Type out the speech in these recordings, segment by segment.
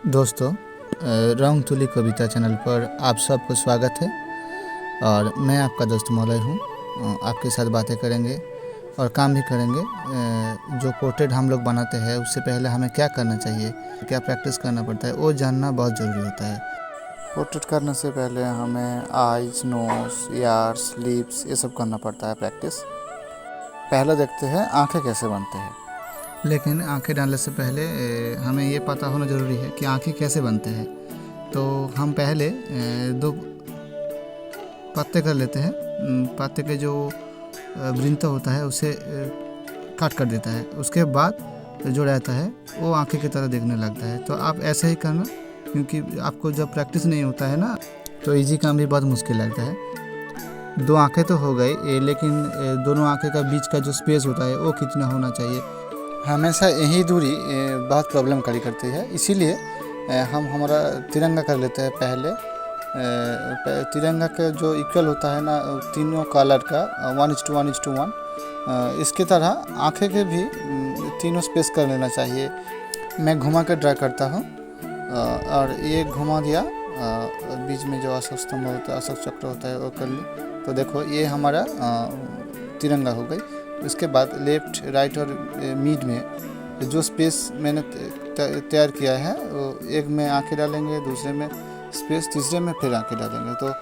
दोस्तों, रंग तुली कविता चैनल पर आप सबको स्वागत है। और मैं आपका दोस्त मौलय हूँ। आपके साथ बातें करेंगे और काम भी करेंगे। जो पोर्ट्रेट हम लोग बनाते हैं उससे पहले हमें क्या करना चाहिए, क्या प्रैक्टिस करना पड़ता है, वो जानना बहुत ज़रूरी होता है। पोर्ट्रेट करने से पहले हमें आइज, नोज, ईयर्स, लिप्स ये सब करना पड़ता है प्रैक्टिस। पहले देखते हैं आँखें कैसे बनते हैं। लेकिन आँखें डालने से पहले हमें ये पता होना ज़रूरी है कि आँखें कैसे बनते हैं। तो हम पहले दो पत्ते कर लेते हैं। पत्ते के जो वृंत होता है उसे काट कर देता है। उसके बाद जो रहता है वो आँखें की तरह देखने लगता है। तो आप ऐसे ही करना, क्योंकि आपको जब प्रैक्टिस नहीं होता है ना तो इजी काम भी बहुत मुश्किल लगता है। दो आँखें तो हो गई, लेकिन दोनों आँखें का बीच का जो स्पेस होता है वो कितना होना चाहिए। हमेशा यही दूरी बहुत प्रॉब्लम खड़ी करती है। इसीलिए हम हमारा तिरंगा कर लेते हैं पहले। तिरंगा का जो इक्वल होता है ना तीनों कलर का 1:1:1, इसकी तरह आँखें के भी तीनों स्पेस कर लेना चाहिए। मैं घुमा कर ड्रा करता हूँ और ये घुमा दिया। बीच में जो अशोक स्तंभ होता है, अशोक चक्र होता है वो कर ली। तो देखो ये हमारा तिरंगा हो गई। उसके बाद लेफ़्ट, राइट और मिड में जो स्पेस मैंने तैयार किया है वो एक में आँखें डालेंगे, दूसरे में स्पेस, तीसरे में फिर आँखें डालेंगे। तो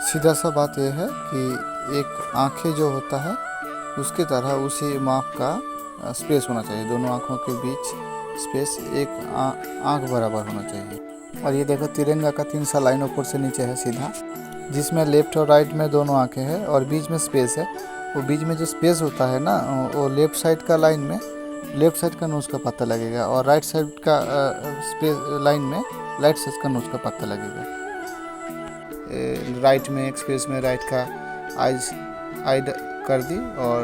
सीधा सा बात यह है कि एक आँखें जो होता है उसकी तरह उसी माप का स्पेस होना चाहिए। दोनों आँखों के बीच स्पेस एक आँख बराबर होना चाहिए। और ये देखो तिरंगा का 3 सा लाइन ऊपर से नीचे है सीधा, जिसमें लेफ़्ट और राइट में दोनों आँखें हैं और बीच में स्पेस है। वो बीच में जो स्पेस होता है ना वो लेफ़्ट साइड का लाइन में लेफ़्ट साइड का नोज़ का पत्ता लगेगा और राइट साइड का स्पेस लाइन में राइट साइड का नोज़ का पत्ता लगेगा। राइट में एक स्पेस में राइट का आइज कर दी और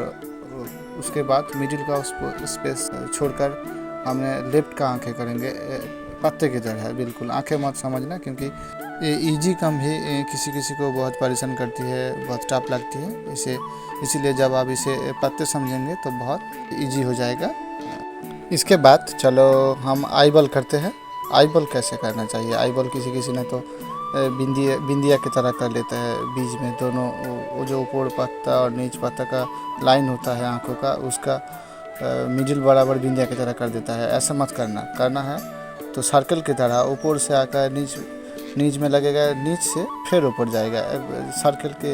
उसके बाद मिडिल का स्पेस छोड़कर हमने लेफ़्ट का आँखें करेंगे पत्ते की तरह। बिल्कुल आँखें मत समझना, क्योंकि ये इजी काम भी किसी किसी को बहुत परेशान करती है, बहुत टफ लगती है। इसीलिए जब आप इसे पत्ते समझेंगे तो बहुत इजी हो जाएगा। इसके बाद चलो हम आईबॉल करते हैं। आईबॉल कैसे करना चाहिए? आईबॉल किसी ने तो बिंदिया की तरह कर लेता है। बीच में दोनों वो जो ऊपर पत्ता और नीच पत्ता का लाइन होता है आँखों का, उसका मिडिल बराबर बिंदिया की तरह कर देता है। ऐसा मत करना है तो सर्कल की तरह ऊपर से आकर नीच में लगेगा, नीच से फिर ऊपर जाएगा। सर्कल के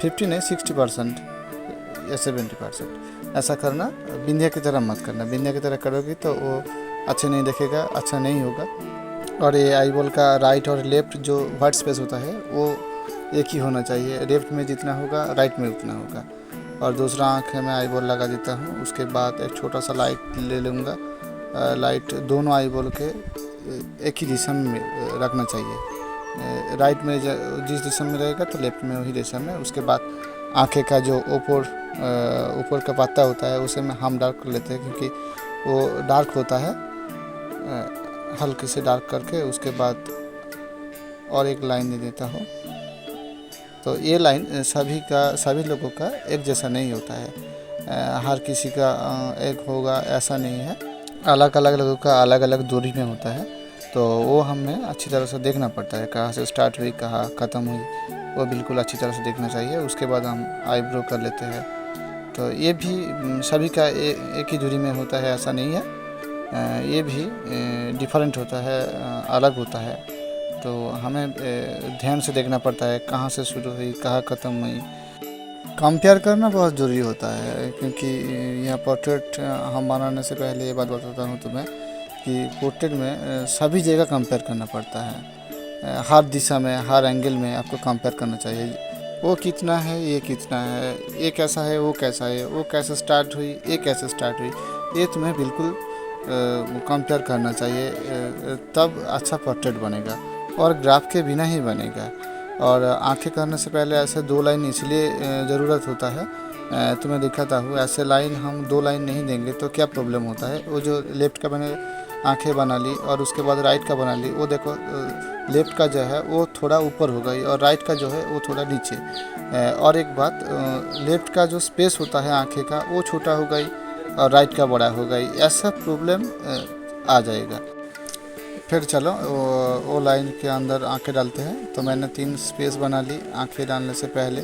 50 नहीं 60% या 70% ऐसा करना। बिंदिया की तरह मत करना। बिंदिया की तरह करोगी तो वो अच्छे नहीं दिखेगा, अच्छा नहीं होगा। और ये आईबॉल का राइट और लेफ़्ट जो वाइट स्पेस होता है वो एक ही होना चाहिए। लेफ़्ट में जितना होगा राइट में उतना होगा। और दूसरा आँख में आईबॉल लगा देता हूँ। उसके बाद एक छोटा सा लाइट ले लूँगा। लाइट दोनों आईबॉल के एक ही दिशा में रखना चाहिए। राइट में जिस दिशा में रहेगा तो लेफ्ट में वही दिशा में। उसके बाद आँखें का जो ऊपर का पत्ता होता है उसे में हम डार्क कर लेते हैं, क्योंकि वो डार्क होता है। हल्के से डार्क करके उसके बाद और एक लाइन दे देता हूँ। तो ये लाइन सभी लोगों का एक जैसा नहीं होता है। हर किसी का एक होगा ऐसा नहीं है। अलग अलग लोगों का अलग अलग दूरी में होता है। तो वो हमें अच्छी तरह से देखना पड़ता है, कहाँ से स्टार्ट हुई कहाँ ख़त्म हुई, वो बिल्कुल अच्छी तरह से देखना चाहिए। उसके बाद हम आईब्रो कर लेते हैं। तो ये भी सभी का एक ही दूरी में होता है ऐसा नहीं है। ये भी डिफरेंट होता है, अलग होता है। तो हमें ध्यान से देखना पड़ता है कहाँ से शुरू हुई कहाँ ख़त्म हुई। कंपेयर करना बहुत ज़रूरी होता है, क्योंकि यह पोर्ट्रेट हम बनाने से पहले ये बात बताता हूँ तुम्हें कि पोर्ट्रेट में सभी जगह कंपेयर करना पड़ता है। हर दिशा में, हर एंगल में आपको कंपेयर करना चाहिए। वो कितना है, ये कितना है, ये कैसा है, वो कैसा है, वो कैसे स्टार्ट हुई, ये कैसे स्टार्ट हुई, ये तुम्हें बिल्कुल कंपेयर करना चाहिए। तब अच्छा पोर्ट्रेट बनेगा और ग्राफ के बिना ही बनेगा। और आंखें करने से पहले ऐसे 2 लाइन इसलिए ज़रूरत होता है। तुम्हें दिखाता हूँ। ऐसे लाइन हम 2 लाइन नहीं देंगे तो क्या प्रॉब्लम होता है। वो जो लेफ़्ट का मैंने आंखें बना ली और उसके बाद राइट का बना ली, वो देखो लेफ़्ट का जो है वो थोड़ा ऊपर हो गई और राइट का जो है वो थोड़ा नीचे। और एक बात, लेफ़्ट का जो स्पेस होता है आंखें का वो छोटा हो गई और राइट का बड़ा हो गई, ऐसा प्रॉब्लम आ जाएगा। फिर चलो वो लाइन के अंदर आंखें डालते हैं। तो मैंने 3 स्पेस बना ली आंखें डालने से पहले।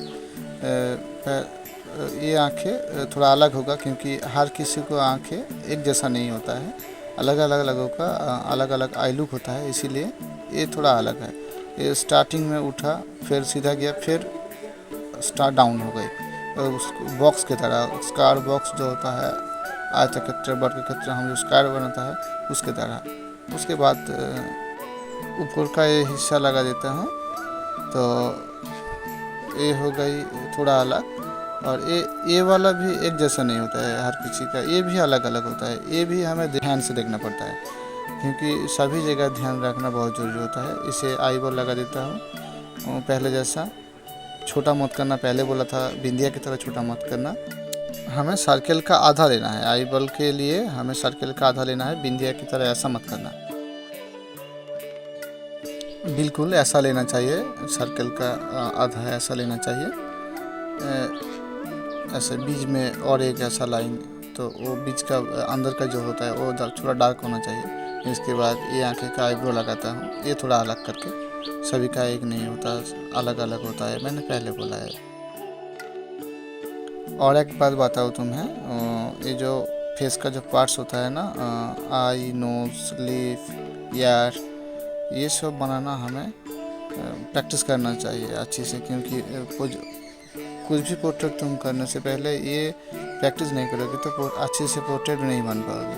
ये आंखें थोड़ा अलग होगा क्योंकि हर किसी को आंखें एक जैसा नहीं होता है, अलग अलग लोगों का अलग अलग आई लुक होता है, इसीलिए ये थोड़ा अलग है। ये स्टार्टिंग में उठा, फिर सीधा गया, फिर स्टार डाउन हो गई उस बॉक्स की तरह, स्कार बॉक्स जो होता है आयताकार बर्ग की तरह, हम जो स्कार बनाता है उसके तरह। उसके बाद ऊपर का ये हिस्सा लगा देता हूँ। तो ये हो गई थोड़ा अलग। और ये वाला भी एक जैसा नहीं होता है हर किसी का, ये भी अलग अलग होता है। ये भी हमें ध्यान से देखना पड़ता है क्योंकि सभी जगह ध्यान रखना बहुत ज़रूरी होता है। इसे आई बॉल लगा देता हूँ पहले जैसा। छोटा मत करना, पहले बोला था बिंदिया की तरह छोटा मत करना। हमें सर्कल का आधा लेना है, आई बॉल के लिए हमें सर्कल का आधा लेना है, बिंदिया की तरह ऐसा मत करना। बिल्कुल ऐसा लेना चाहिए, सर्कल का आधा ऐसा लेना चाहिए। ऐसे बीच में और एक ऐसा लाइन, तो वो बीच का अंदर का जो होता है वो थोड़ा डार्क होना चाहिए। इसके बाद ये आंखें का आईब्रो लगाता हूँ, ये थोड़ा अलग करके, सभी का एक नहीं होता, अलग अलग होता है, मैंने पहले बोला है। और एक बात बताऊँ तुम्हें, ये जो फेस का जो पार्ट्स होता है ना, आई, नोज, लिप, ईयर, ये सब बनाना हमें प्रैक्टिस करना चाहिए अच्छे से, क्योंकि कुछ भी पोर्ट्रेट तुम करने से पहले ये प्रैक्टिस नहीं करोगे तो अच्छे से पोर्ट्रेट नहीं बन पाओगे।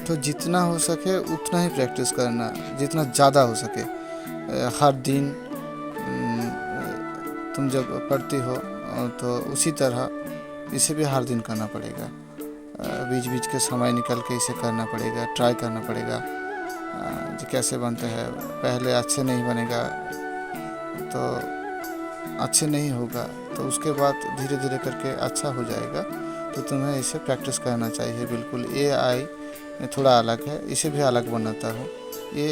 तो जितना हो सके उतना ही प्रैक्टिस करना, जितना ज़्यादा हो सके। हर दिन तुम जब पढ़ती हो तो उसी तरह इसे भी हर दिन करना पड़ेगा। बीच बीच के समय निकल के इसे करना पड़ेगा, ट्राई करना पड़ेगा। कैसे बनता है, पहले अच्छे नहीं बनेगा तो अच्छे नहीं होगा, तो उसके बाद धीरे धीरे करके अच्छा हो जाएगा। तो तुम्हें इसे प्रैक्टिस करना चाहिए बिल्कुल। ये आई थोड़ा अलग है, इसे भी अलग बनाता हूँ। ये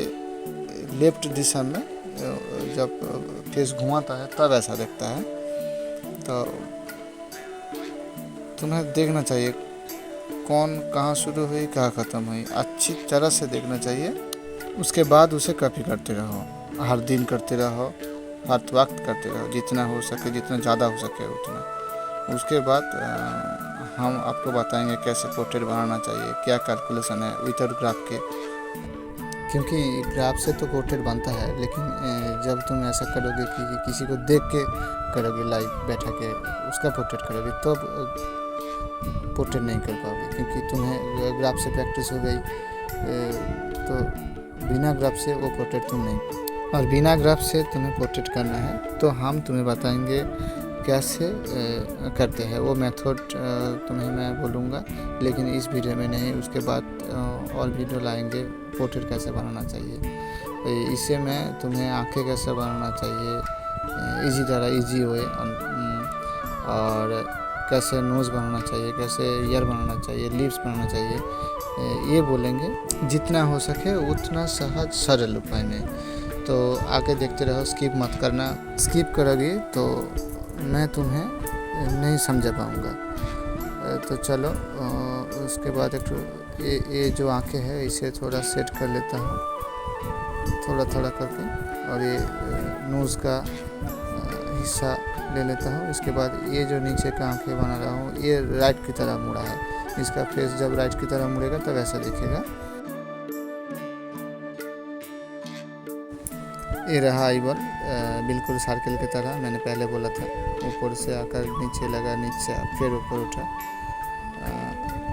लेफ्ट दिशा में जब फेस घुमाता है तब ऐसा दिखता है। तो तुम्हें देखना चाहिए कौन कहाँ शुरू हुई कहाँ ख़त्म हुई, अच्छी तरह से देखना चाहिए। उसके बाद उसे कॉपी करते रहो, हर दिन करते रहो, हर वक्त करते रहो, जितना हो सके, जितना ज़्यादा हो सके उतना। उसके बाद हम आपको बताएंगे कैसे पोर्ट्रेट बनाना चाहिए, क्या कैलकुलेशन है विदाउट ग्राफ के, क्योंकि ग्राफ से तो पोर्ट्रेट बनता है, लेकिन जब तुम ऐसा करोगे कि किसी को देख के करोगे, लाइव बैठा के उसका पोर्ट्रेट करोगे, तब पोर्ट्रेट नहीं कर पाओगे, क्योंकि तुम्हें ग्राफ से प्रैक्टिस हो गई। तो बिना ग्राफ से वो पोर्ट्रेट तुम नहीं, और बिना ग्राफ से तुम्हें पोर्ट्रेट करना है तो हम तुम्हें बताएंगे कैसे करते हैं। वो मेथड तुम्हें मैं बोलूँगा, लेकिन इस वीडियो में नहीं, उसके बाद और वीडियो लाएंगे पोर्ट्रेट कैसे बनाना चाहिए। इससे मैं तुम्हें आंखें कैसे बनाना चाहिए इजी तरह, इजी वे, और कैसे नोज़ बनाना चाहिए, कैसे ईयर बनाना चाहिए, लिप्स बनाना चाहिए, ये बोलेंगे। जितना हो सके उतना सहज सरल उपाय में। तो आगे देखते रहो, स्किप मत करना। स्किप करोगे तो मैं तुम्हें नहीं समझा पाऊँगा। तो चलो, उसके बाद एक ये जो आंखें हैं इसे थोड़ा सेट कर लेता हूँ, थोड़ा थोड़ा करके, और ये नोज़ का हिस्सा ले लेता हूँ। इसके बाद ये जो नीचे का आंखें बना रहा हूँ ये राइट की तरह मुड़ा है, इसका फेस जब राइट की तरह मुड़ेगा तब ऐसा दिखेगा। ये रहा आई बॉल, बिल्कुल सर्कल की तरह, मैंने पहले बोला था। ऊपर से आकर नीचे लगा, नीचे फिर ऊपर उठा,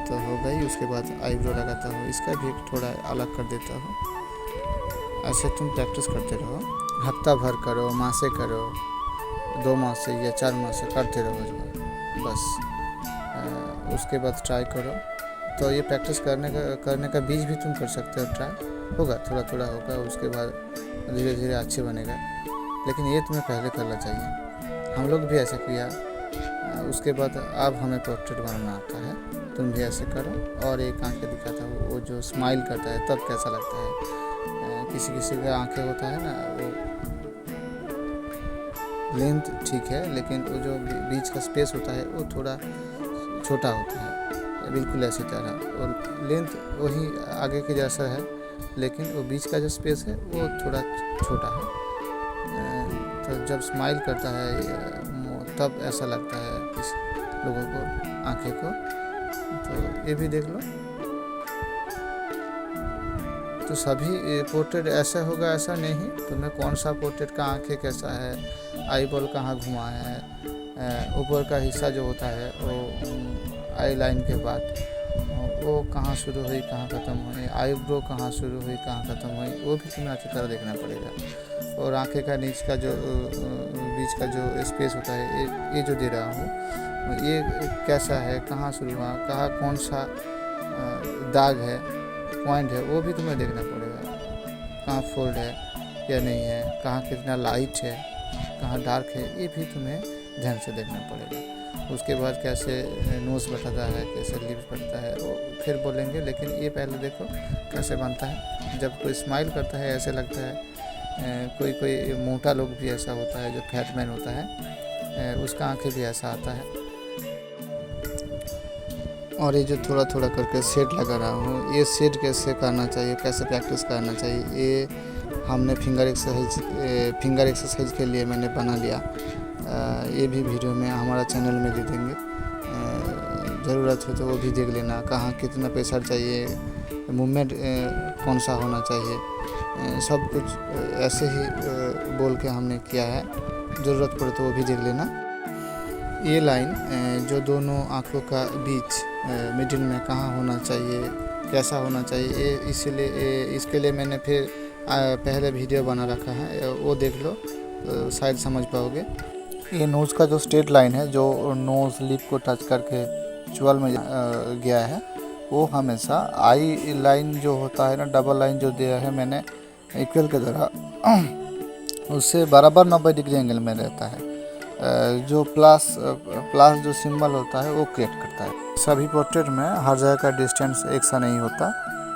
तो हो गई। उसके बाद आईब्रो लगाता हूँ, इसका भी थोड़ा अलग कर देता हूँ। ऐसे तुम प्रैक्टिस करते रहो, हफ्ता भर करो, मासे करो, 2 माह से या 4 माह से करते रहो बस। उसके बाद ट्राई करो। तो ये प्रैक्टिस करने का बीच भी तुम कर सकते हो, ट्राई होगा, थोड़ा थोड़ा होगा, उसके बाद धीरे धीरे अच्छे बनेगा। लेकिन ये तुम्हें पहले करना चाहिए, हम लोग भी ऐसे किया। उसके बाद अब हमें पोर्ट्रेट बनाना आता है, तुम भी ऐसे करो। और एक आंखें दिखाता हूँ, वो जो स्माइल करता है तब कैसा लगता है। किसी किसी का आंखें होता है ना, वो लेंथ ठीक है, लेकिन वो जो बीच का स्पेस होता है वो थोड़ा छोटा होता है, बिल्कुल ऐसी तरह। और लेंथ वही आगे के जैसा है, लेकिन वो बीच का जो स्पेस है वो थोड़ा छोटा है। तो जब स्माइल करता है तब ऐसा लगता है इस लोगों को, आंखें को। तो ये भी देख लो। तो सभी पोर्ट्रेट ऐसा होगा ऐसा नहीं, तो मैं कौन सा पोर्ट्रेट का आंखें कैसा है, आई बॉल कहाँ घुमा है, ऊपर का हिस्सा जो होता है वो आई लाइन के बाद वो कहाँ शुरू हुई कहाँ ख़त्म हुई, आईब्रो कहाँ शुरू हुई कहाँ ख़त्म हुई, वो भी तुम्हें अच्छी तरह देखना पड़ेगा। और आंखें का नीच का जो बीच का जो स्पेस होता है, ये जो दे रहा हूँ ये कैसा है, कहाँ शुरू हुआ, कहाँ कौन सा दाग है, पॉइंट है, वो भी तुम्हें देखना पड़ेगा। कहाँ फोल्ड है या नहीं है, कहाँ कितना लाइट है, कहाँ डार्क है, ये भी तुम्हें ध्यान से देखना पड़ेगा। उसके बाद कैसे नोज़ बढ़ता है, कैसे लिप्स बढ़ता है, वो फिर बोलेंगे। लेकिन ये पहले देखो कैसे बनता है। जब कोई स्माइल करता है ऐसे लगता है, कोई मोटा लोग भी ऐसा होता है, जो फैटमैन होता है उसका आंखें भी ऐसा आता है। और ये जो थोड़ा थोड़ा करके शेड लगा रहा हूँ, ये शेड कैसे करना चाहिए, कैसे प्रैक्टिस करना चाहिए, ये हमने फिंगर एक्सरसाइज के लिए मैंने बना लिया। ये भी वीडियो में हमारा चैनल में दे देंगे, ज़रूरत हो तो वो भी देख लेना। कहाँ कितना प्रेशर चाहिए, मूवमेंट कौन सा होना चाहिए, सब कुछ ऐसे ही बोल के हमने किया है। ज़रूरत पड़े तो वो भी देख लेना। ये लाइन जो दोनों आँखों का बीच मिडिल में कहाँ होना चाहिए, कैसा होना चाहिए, ये इसलिए इसके लिए मैंने फिर पहले वीडियो बना रखा है, वो देख लो तो शायद समझ पाओगे। ये नोज़ का जो स्ट्रेट लाइन है, जो नोज़ लिप को टच करके च्युअल में गया है, वो हमेशा आई लाइन जो होता है ना, डबल लाइन जो दिया है मैंने इक्वल के तरह, उससे बराबर 90 डिग्री एंगल में रहता है। जो प्लस जो सिंबल होता है वो क्रिएट करता है। सभी पोर्ट्रेट में हर जगह का डिस्टेंस एक सा नहीं होता,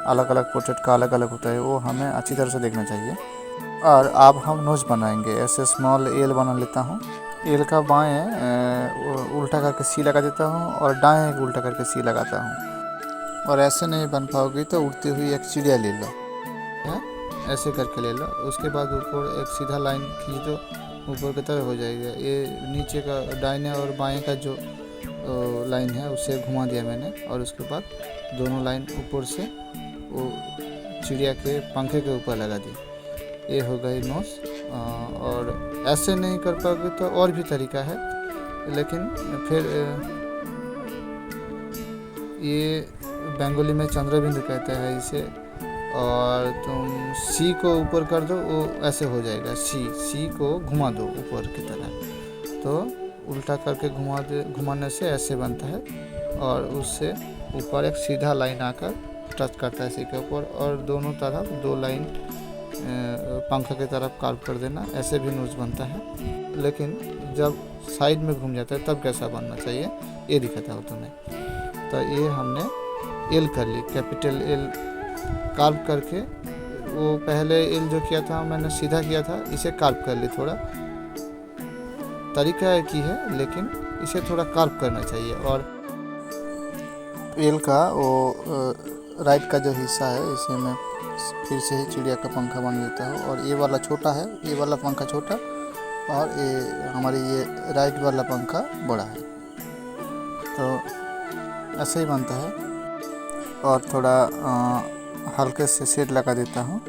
अलग अलग पोर्ट्रेट का अलग अलग होता है, वो हमें अच्छी तरह से देखना चाहिए। और अब हम नोज बनाएंगे। ऐसे स्मॉल एल बना लेता हूँ। एल का बाएं उल्टा करके सी लगा देता हूँ और दाएं उल्टा करके सी लगाता हूँ। और ऐसे नहीं बन पाओगी तो उड़ती हुई एक चिड़िया ले लो, ऐसे करके ले लो। उसके बाद ऊपर एक सीधा लाइन खींच दो, ऊपर की तरफ हो जाएगा। ये नीचे का दाहिने और बाएं का जो लाइन है उसे घुमा दिया मैंने, और उसके बाद दोनों लाइन ऊपर से वो चिड़िया के पंखे के ऊपर लगा दी। ये हो गई नोज। और ऐसे नहीं कर पाओगे तो और भी तरीका है, लेकिन फिर ये बंगाली में चंद्रबिंदु कहते हैं इसे। और तुम सी को ऊपर कर दो, वो ऐसे हो जाएगा। सी को घुमा दो ऊपर की तरह, तो उल्टा करके घुमाने से ऐसे बनता है। और उससे ऊपर एक सीधा लाइन आकर टच करता है सी के ऊपर, और दोनों तरफ दो लाइन पंखा की तरफ कार्व कर देना, ऐसे भी नोज बनता है। लेकिन जब साइड में घूम जाता है तब कैसा बनना चाहिए ये दिखाता हूँ तुम्हें। तो ये हमने एल कर ली, कैपिटल एल कार्व करके। वो पहले एल जो किया था मैंने सीधा किया था, इसे कार्व कर ली। थोड़ा तरीका एक ही है, लेकिन इसे थोड़ा कार्व करना चाहिए। और एल का वो राइट का जो हिस्सा है, इसे मैं फिर से ही चिड़िया का पंखा बना देता हूँ। और ये वाला छोटा है, ये वाला पंखा छोटा, और ये हमारी ये राइट वाला पंखा बड़ा है। तो ऐसे ही बनता है। और थोड़ा हल्के से शेड लगा देता हूँ,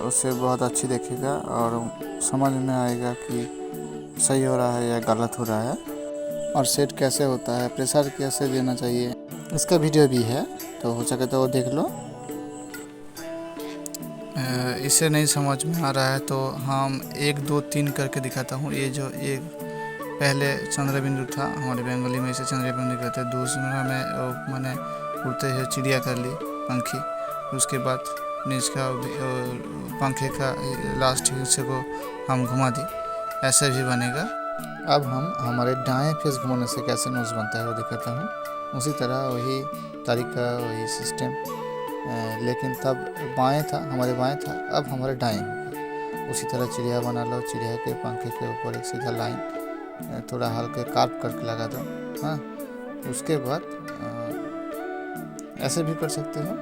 उससे बहुत अच्छी दिखेगा और समझ में आएगा कि सही हो रहा है या गलत हो रहा है। और शेड कैसे होता है, प्रेशर कैसे देना चाहिए, इसका वीडियो भी है, तो हो सके तो वो देख लो। इसे नहीं समझ में आ रहा है तो हम 1 2 3 करके दिखाता हूँ। ये जो एक पहले चंद्रबिंदु था, हमारे बंगाली में इसे चंद्रबिंदु कहते हैं। दूसरा में मैंने उड़ते हुए चिड़िया कर ली पंखी। उसके बाद नीचे का पंखे का लास्ट हिस्से को हम घुमा दी, ऐसे भी बनेगा। अब हम हमारे दाएं फेस घुमाने से कैसे नोज बनता है वो दिखाता हूँ। उसी तरह वही तरीका, वही सिस्टम, लेकिन तब बाएं था, हमारे बाएं था, अब हमारे दाएं होगा। उसी तरह चिड़िया बना लो, चिड़िया के पंखे के ऊपर एक सीधा लाइन थोड़ा हल्के कार्व करके लगा दो। हाँ, उसके बाद ऐसे भी कर सकते हो,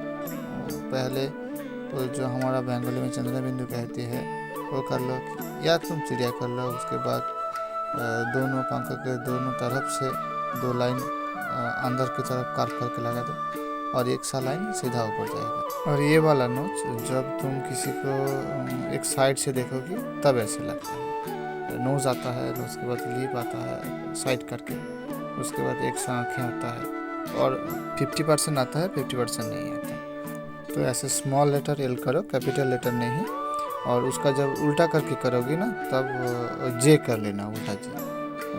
पहले तो जो हमारा बंगाली में चंद्र बिंदु कहती है वो कर लो, या तुम चिड़िया कर लो। उसके बाद दोनों पंखों के दोनों तरफ से 2 लाइन अंदर की तरफ कार्व करके लगा दो और एक सा लाइन सीधा ऊपर जाएगा। और ये वाला नोच जब तुम किसी को एक साइड से देखोगी तब ऐसे लगता है। नोज़ आता है, उसके बाद लिप आता है साइड करके, उसके बाद एक सा आँखें आता है और 50% आता है, 50% नहीं आता। तो ऐसे स्मॉल लेटर एल करो, कैपिटल लेटर नहीं। और उसका जब उल्टा करके करोगी ना तब जे कर लेना, उल्टा जे,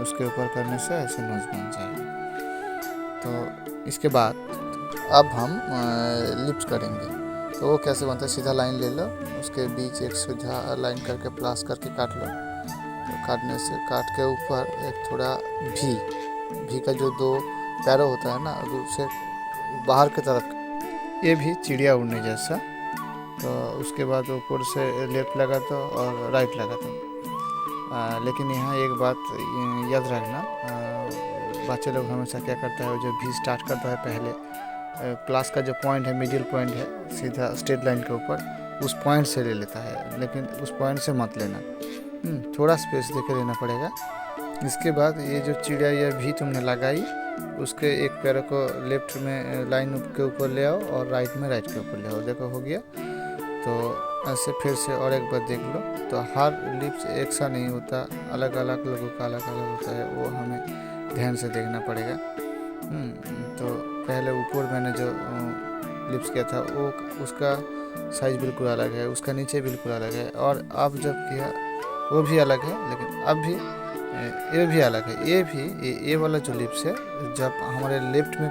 उसके ऊपर करने से ऐसे नोज बन जाएगा। तो इसके बाद अब हम लिप्स करेंगे। तो वो कैसे बनता है, सीधा लाइन ले लो, उसके बीच एक सीधा लाइन करके प्लस करके काट लो। तो काटने से काट के ऊपर एक थोड़ा भी का जो 2 पैरों होता है ना, उससे बाहर की तरफ, ये भी चिड़िया उड़ने जैसा। तो उसके बाद ऊपर से लेफ्ट लगा दो और राइट लगा दो। लेकिन यहाँ एक बात याद रखना, बच्चे लोग हमेशा क्या करता है, जो भी स्टार्ट करता है पहले प्लस का जो पॉइंट है, मिडिल पॉइंट है, सीधा स्ट्रेट लाइन के ऊपर उस पॉइंट से ले लेता है, लेकिन उस पॉइंट से मत लेना, थोड़ा स्पेस देकर लेना पड़ेगा। इसके बाद ये जो चिड़िया या भी तुमने लगाई, उसके एक पैर को लेफ्ट में लाइन के ऊपर ले आओ और राइट में राइट के ऊपर ले आओ। देखो हो गया। तो ऐसे फिर से और एक बार देख लो। तो हर लिप्स एक सा नहीं होता, अलग अलग लोगों का अलग अलग होता है, वो हमें ध्यान से देखना पड़ेगा। तो पहले ऊपर मैंने जो लिप्स किया था वो उसका साइज बिल्कुल अलग है, उसका नीचे बिल्कुल अलग है, और अब जब किया वो भी अलग है, लेकिन अब भी ये भी अलग है। ये वाला जो लिप्स है, जब हमारे लेफ्ट में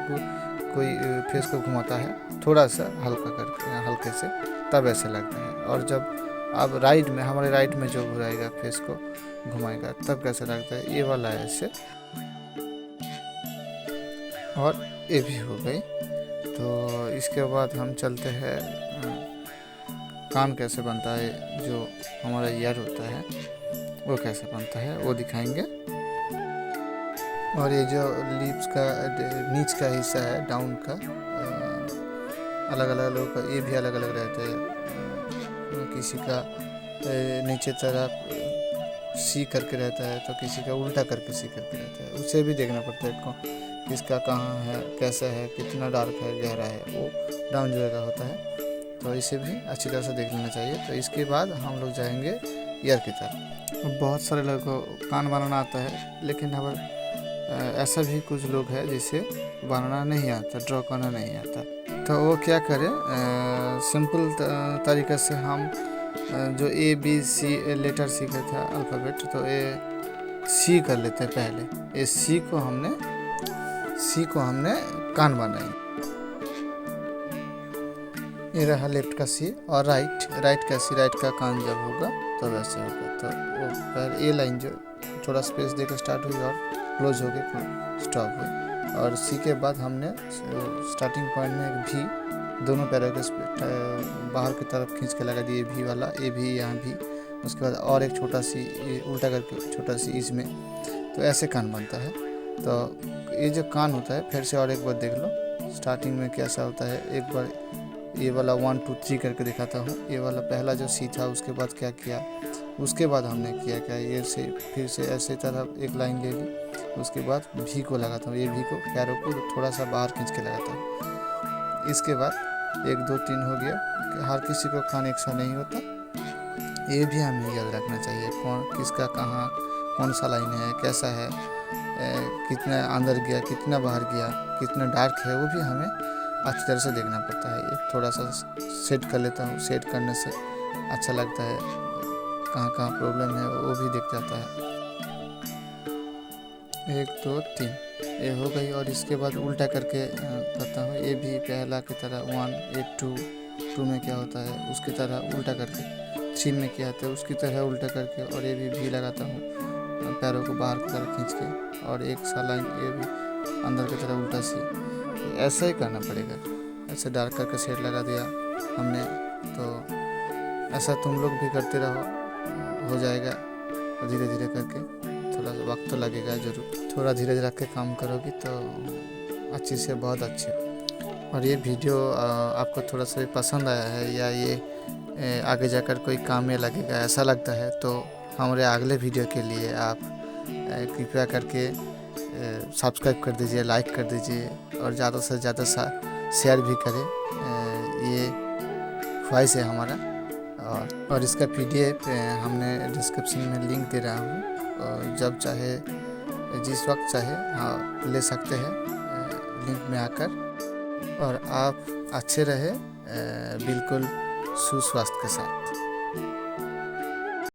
कोई फेस को घुमाता है थोड़ा सा हल्का करके, हल्के से, तब ऐसे लगता है। और जब अब राइट में, हमारे राइट में जो घुराएगा फेस को घुमाएगा तब कैसे लगता है, ये वाला है ऐसे। और ये भी हो गई। तो इसके बाद हम चलते हैं कान कैसे बनता है, जो हमारा ईयर होता है वो कैसे बनता है वो दिखाएंगे। और ये जो लिप्स का नीच का हिस्सा है, डाउन का, अलग अलग लोगों का ये भी अलग अलग रहते हैं। किसी का नीचे तरफ सी करके रहता है, तो किसी का उल्टा करके सी करके रहता है। उसे भी देखना पड़ता है किसका कहाँ है, कैसा है, कितना डार्क है, गहरा है, वो डाउन जो का होता है। तो इसे भी अच्छी तरह से देख लेना चाहिए। तो इसके बाद हम लोग जाएंगे ईयर की तरफ। बहुत सारे लोगों को कान बनाना आता है, लेकिन ऐसा भी कुछ लोग हैं जिसे बनाना नहीं आता, ड्रॉ करना नहीं आता। तो वो क्या करें, सिंपल तरीके से हम जो ए बी सी लेटर सीखा था अल्फ़ाबेट, तो ये सी कर लेते हैं पहले। ये सी को हमने कान बनाई। ये रहा लेफ्ट का सी, और राइट का सी, राइट का कान जब होगा तो वैसे होगा। तो वो पहले ये लाइन जो थोड़ा स्पेस देकर स्टार्ट हुई और क्लोज हो गई, स्टॉप हुई। और सी के बाद हमने स्टार्टिंग पॉइंट में एक भी, दोनों पैरों के बाहर की तरफ खींच के लगा दिए भी वाला, ये भी यहाँ भी। उसके बाद और एक छोटा सी उल्टा करके छोटा सी इसमें, तो ऐसे कान बनता है। तो ये जो कान होता है, फिर से और एक बार देख लो स्टार्टिंग में कैसा होता है। एक बार ये वाला 1 2 3 करके दिखाता हूँ। ये वाला पहला जो सी था, उसके बाद क्या किया, उसके बाद हमने किया क्या, ये से फिर से ऐसे तरह एक लाइन ले ली। उसके बाद भी को लगाता हूँ, ये भी को पैरों को थोड़ा सा बाहर खींच के लगाता हूँ। इसके बाद 1 2 3 हो गया। हर किसी को कान एक सा नहीं होता, ये भी हमें याद रखना चाहिए। कौन किसका कहाँ कौन सा लाइन है, कैसा है, कितना अंदर गया, कितना बाहर गया, कितना डार्क है, वो भी हमें अच्छी तरह से देखना पड़ता है। एक थोड़ा सा सेट कर लेता हूँ, सेट करने से अच्छा लगता है, कहाँ कहाँ प्रॉब्लम है वो भी दिख जाता है। 1 2 3 ये हो गई। और इसके बाद उल्टा करके करता हूँ। ये भी पहला की तरह 1 8 2 में क्या होता है उसकी तरह उल्टा करके, 3 में क्या आता है उसकी तरह उल्टा करके, और ये भी लगाता हूँ पैरों को बाहर की तरफ खींच के, और एक सा लाइन ये भी अंदर की तरह उल्टा सी। ऐसा ही करना पड़ेगा। ऐसे डार्क करके शेड लगा दिया हमने। तो ऐसा तुम लोग भी करते रहो, हो जाएगा धीरे धीरे करके। थोड़ा वक्त तो लगेगा ज़रूर, थोड़ा धीरे धीरे रख के काम करोगी तो अच्छी से बहुत अच्छी। और ये वीडियो आपको थोड़ा सा भी पसंद आया है या ये आगे जाकर कोई काम में लगेगा ऐसा लगता है, तो हमारे अगले वीडियो के लिए आप कृपया करके सब्सक्राइब कर दीजिए, लाइक कर दीजिए और ज़्यादा से ज़्यादा शेयर भी करें। ये ख्वाहिश है हमारा। और इसका PDF हमने डिस्क्रिप्शन में लिंक दे रहा हूँ, और जब चाहे जिस वक्त चाहे हाँ ले सकते हैं लिंक में आकर। और आप अच्छे रहे बिल्कुल सुस्वास्थ्य के साथ।